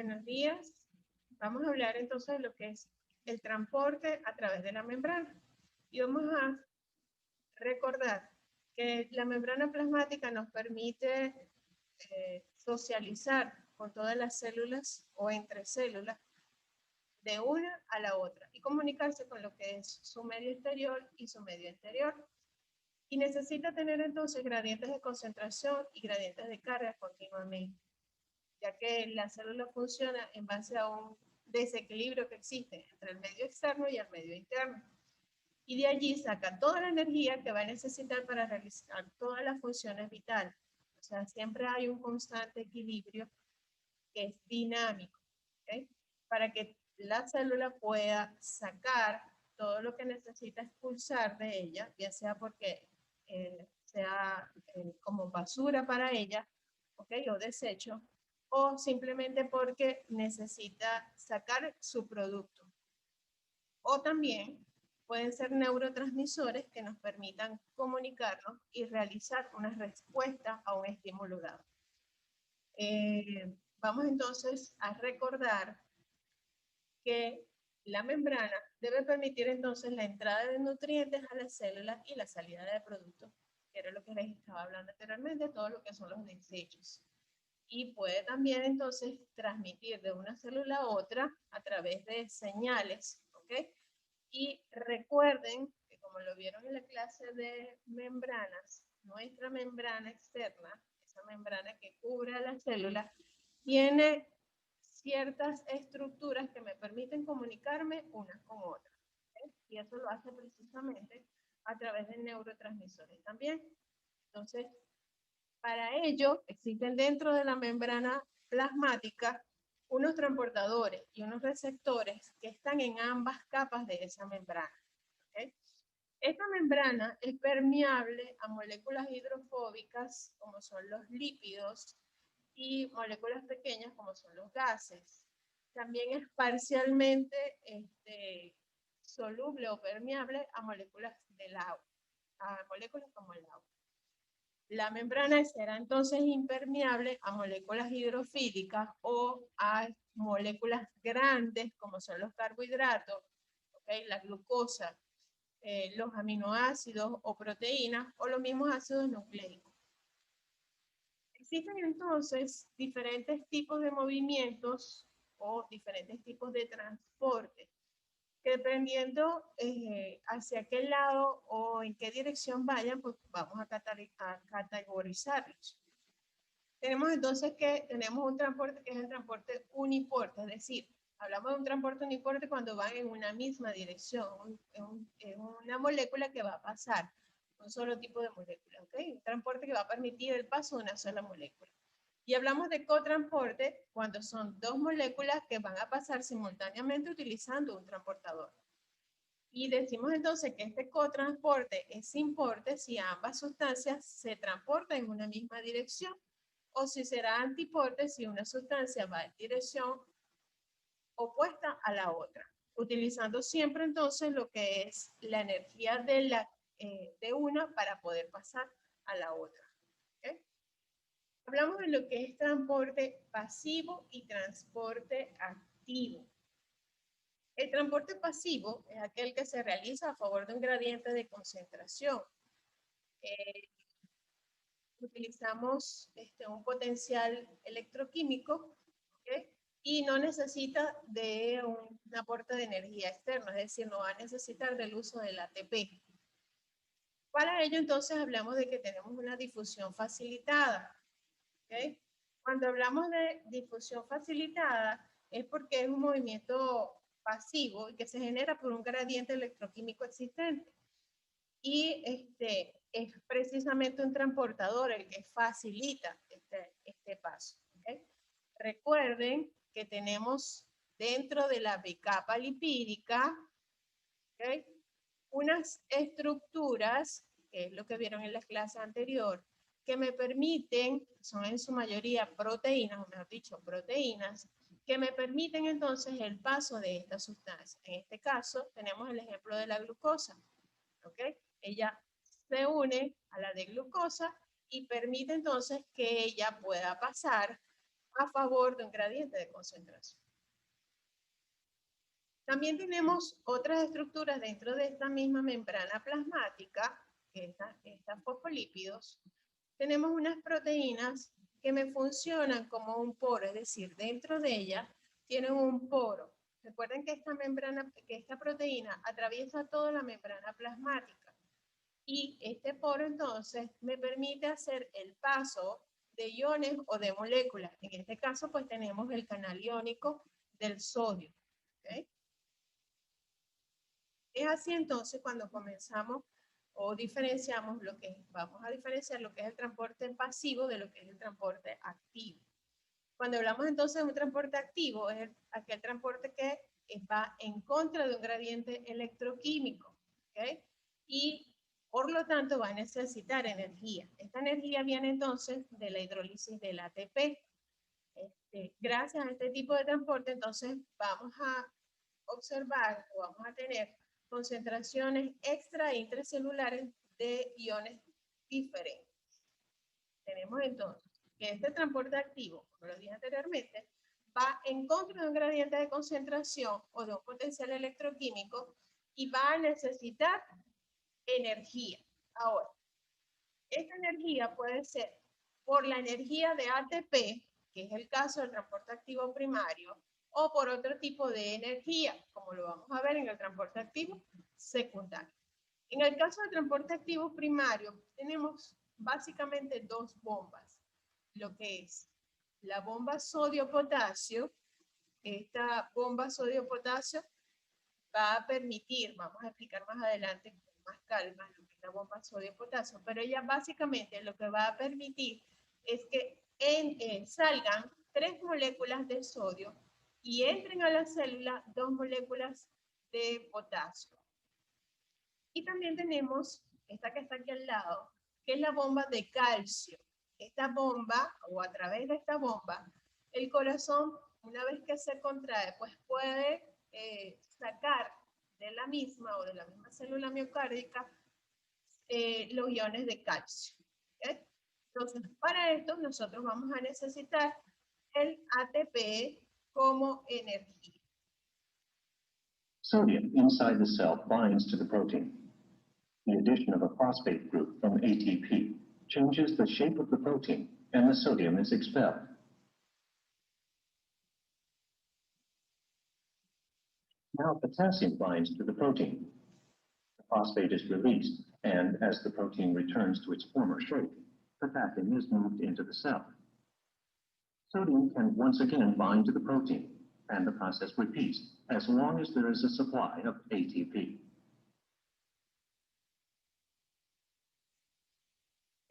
Buenos días. Vamos a hablar entonces de lo que es el transporte a través de la membrana. Y vamos a recordar que la membrana plasmática nos permite socializar con todas las células o entre células de una a la otra y comunicarse con lo que es su medio exterior y su medio interior. Y necesita tener entonces gradientes de concentración y gradientes de carga continuamente, ya que la célula funciona en base a un desequilibrio que existe entre el medio externo y el medio interno. Y de allí saca toda la energía que va a necesitar para realizar todas las funciones vitales. O sea, siempre hay un constante equilibrio que es dinámico, ¿okay? Para que la célula pueda sacar todo lo que necesita expulsar de ella, ya sea porque sea como basura para ella, ¿okay? O desecho, o simplemente porque necesita sacar su producto. O también pueden ser neurotransmisores que nos permitan comunicarnos y realizar una respuesta a un estímulo dado. Vamos entonces a recordar que la membrana debe permitir entonces la entrada de nutrientes a las células y la salida de productos, que era lo que les estaba hablando anteriormente, todo lo que son los desechos. Y puede también entonces transmitir de una célula a otra a través de señales, ¿ok? Y recuerden que como lo vieron en la clase de membranas, nuestra membrana externa, esa membrana que cubre a la célula, tiene ciertas estructuras que me permiten comunicarme unas con otras, ¿okay? Y eso lo hace precisamente a través de neurotransmisores también. Entonces, para ello existen dentro de la membrana plasmática unos transportadores y unos receptores que están en ambas capas de esa membrana, ¿okay? Esta membrana es permeable a moléculas hidrofóbicas como son los lípidos y moléculas pequeñas como son los gases. También es parcialmente soluble o permeable a moléculas del agua, a moléculas como el agua. La membrana será entonces impermeable a moléculas hidrofílicas o a moléculas grandes como son los carbohidratos, ¿okay? La glucosa, los aminoácidos o proteínas o los mismos ácidos nucleicos. Existen entonces diferentes tipos de movimientos o diferentes tipos de transporte que dependiendo hacia qué lado o en qué dirección vayan, pues vamos a categorizarlos. Tenemos entonces que tenemos un transporte que es el transporte uniporte, es decir, hablamos de un transporte uniporte cuando van en una misma dirección, es una molécula que va a pasar, un solo tipo de molécula, ¿ok? Un transporte que va a permitir el paso de una sola molécula. Y hablamos de cotransporte cuando son dos moléculas que van a pasar simultáneamente utilizando un transportador. Y decimos entonces que este cotransporte es importe si ambas sustancias se transportan en una misma dirección, o si será antiporte si una sustancia va en dirección opuesta a la otra, utilizando siempre entonces lo que es la energía de una para poder pasar a la otra. ¿Okay? Hablamos de lo que es transporte pasivo y transporte activo. El transporte pasivo es aquel que se realiza a favor de un gradiente de concentración. Utilizamos un potencial electroquímico, ¿okay? Y no necesita de un aporte de energía externa, es decir, no va a necesitar del uso del ATP. Para ello, entonces, hablamos de que tenemos una difusión facilitada. ¿Okay? Cuando hablamos de difusión facilitada, es porque es un movimiento pasivo y que se genera por un gradiente electroquímico existente. Y es precisamente un transportador el que facilita este paso. ¿Okay? Recuerden que tenemos dentro de la bicapa lipídica, ¿okay? Unas estructuras, que es lo que vieron en la clase anterior, que me permiten, son en su mayoría proteínas, o mejor dicho, proteínas, que me permiten entonces el paso de esta sustancia. En este caso, tenemos el ejemplo de la glucosa. ¿Okay? Ella se une a la de glucosa y permite entonces que ella pueda pasar a favor de un gradiente de concentración. También tenemos otras estructuras dentro de esta misma membrana plasmática, que estas fosfolípidos. Tenemos unas proteínas que me funcionan como un poro, es decir, dentro de ellas tienen un poro. Recuerden que esta proteína atraviesa toda la membrana plasmática y este poro entonces me permite hacer el paso de iones o de moléculas. En este caso pues tenemos el canal iónico del sodio. ¿Okay? Es así entonces cuando comenzamos o diferenciamos vamos a diferenciar lo que es el transporte pasivo de lo que es el transporte activo. Cuando hablamos entonces de un transporte activo, es aquel transporte que va en contra de un gradiente electroquímico, ¿okay? Y por lo tanto va a necesitar energía. Esta energía viene entonces de la hidrólisis del ATP. Gracias a este tipo de transporte, entonces vamos a observar o vamos a tener concentraciones extra e intracelulares de iones diferentes. Tenemos entonces que este transporte activo, como lo dije anteriormente, va en contra de un gradiente de concentración o de un potencial electroquímico y va a necesitar energía. Ahora, esta energía puede ser por la energía de ATP, que es el caso del transporte activo primario, o por otro tipo de energía, como lo vamos a ver en el transporte activo secundario. En el caso del transporte activo primario, tenemos básicamente dos bombas, lo que es la bomba sodio-potasio. Esta bomba sodio-potasio va a permitir, vamos a explicar más adelante con más calma lo que es la bomba sodio-potasio, pero ella básicamente lo que va a permitir es que salgan 3 moléculas de sodio y entren a la célula 2 moléculas de potasio. Y también tenemos esta que está aquí al lado, que es la bomba de calcio. Esta bomba, o a través de esta bomba, el corazón, una vez que se contrae, pues puede sacar de la misma o de la misma célula miocárdica los iones de calcio. ¿Okay? Entonces, para esto nosotros vamos a necesitar el ATP como energía. Sodium inside the cell binds to the protein. The addition of a phosphate group from ATP changes the shape of the protein, and the sodium is expelled. Now potassium binds to the protein. The phosphate is released, and as the protein returns to its former shape, potassium is moved into the cell. Sodium can once again bind to the protein, and the process repeats as long as there is a supply of ATP.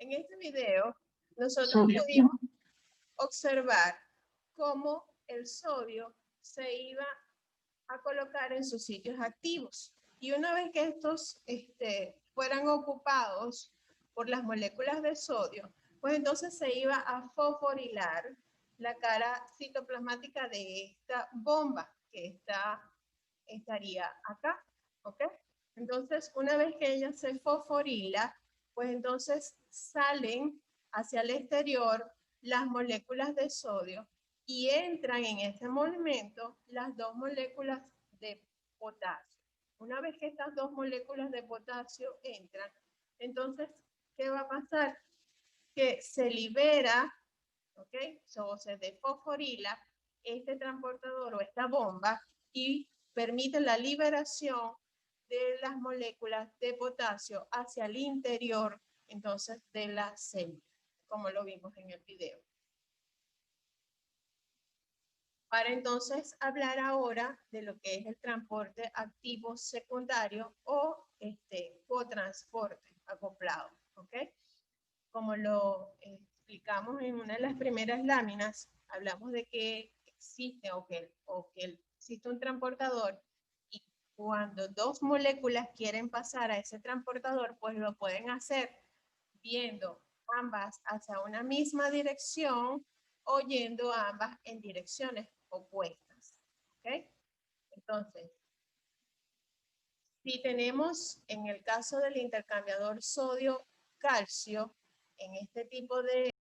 En este video, nosotros pudimos observar cómo el sodio se iba a colocar en sus sitios activos. Y una vez que estos fueran ocupados por las moléculas de sodio, pues entonces se iba a fosforilar la cara citoplasmática de esta bomba que estaría acá, ¿ok? Entonces, una vez que ella se fosforila, pues entonces salen hacia el exterior las moléculas de sodio y entran en ese movimiento las 2 moléculas de potasio. Una vez que estas 2 moléculas de potasio entran, entonces, ¿qué va a pasar? Que se libera, ¿ok? Se desfosforila este transportador o esta bomba y permite la liberación de las moléculas de potasio hacia el interior, entonces, de la célula, como lo vimos en el video. Para entonces hablar ahora de lo que es el transporte activo secundario o cotransporte acoplado, ¿ok? Como lo explicamos en una de las primeras láminas, hablamos de que existe existe un transportador y cuando 2 moléculas quieren pasar a ese transportador, pues lo pueden hacer viendo ambas hacia una misma dirección o yendo ambas en direcciones opuestas. ¿Ok? Entonces, si tenemos en el caso del intercambiador sodio-calcio, en este tipo de